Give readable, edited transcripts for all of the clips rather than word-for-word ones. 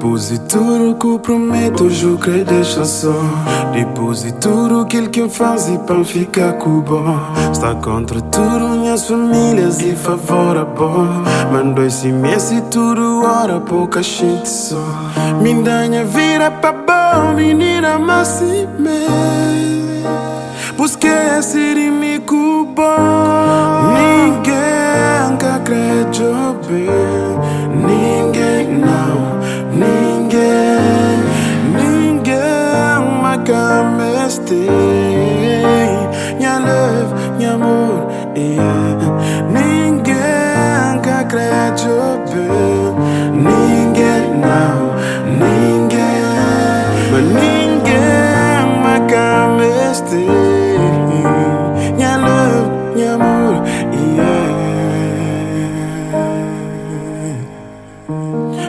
Depois de tudo que prometo, hoje eu creio deixa só. Depois de tudo que ele faz e para ficar com bom. Está contra tudo, minhas famílias e favor a bom. Mandou esse mês e tudo, hora pouca gente só. Me danha vira pra bom, menina, mas se me busquei esse de me bom. Ninguém que acreditou bem. Ninguém não. Ninguém me stay. Minha love, minha amor, yeah. Ninguém que acreditou bem. Ninguém não, ninguém. Mas ninguém me stay. Minha love, minha amor, yeah.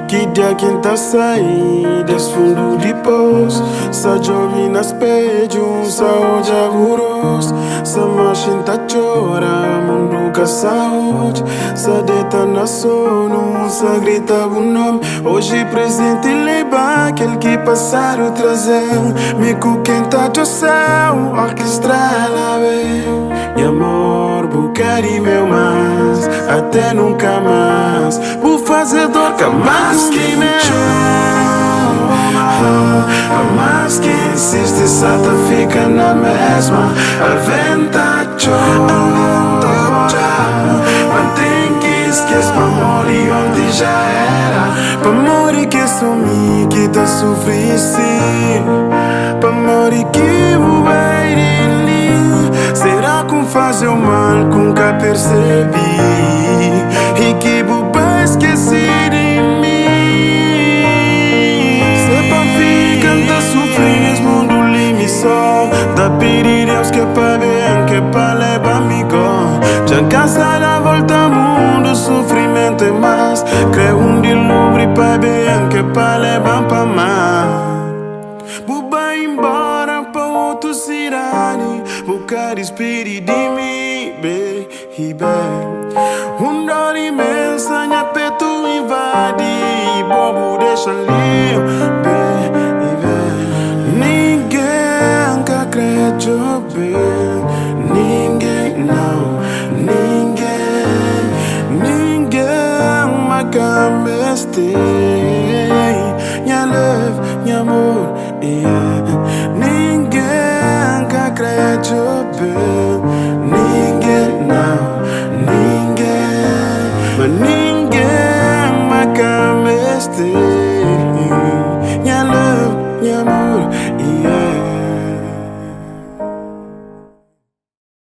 Que dia quinta saí desse fundo de poço. Sa jovem nas pediam saúde aguroso. Sa machinta chora, mundo com saúde. Sa deita na sono, sa grita o nome. Hoje presente leva aquele que passaram trazendo. Me com quem tá do céu, orquestra lá vem. E amor, bucari meu mais, até nunca mais. Por fazer dor que mais que me mais que insiste, sata fica na mesma. Alventa mantém que esquece pra morrer onde já era. Pra morrer que sumi, que tá sofrendo. Pra morrer que vou vai ali. Será que fazer o mal que nunca percebi? E que boba esqueci de mim. Se pra ficar tá sofrendo nesse mundo limite só. Da pedir Deus que é pra bem, que é pra levar amigo. Já cansada da volta mundo, sofrimento é mais. Creio dilúvio pra bem, que é pra levar pra mais. Buba embora pra outra cidade, buscar espírito de mim, baby. Dor imensa, minha peito invade, bobo deixa ali, baby. Ninguém que acreditou bem, ninguém não, ninguém me stay. Minha love, minha amor, yeah. Ninguém que acreditou bem, ninguém não, mas ninguém me stay. Minha love, minha amor.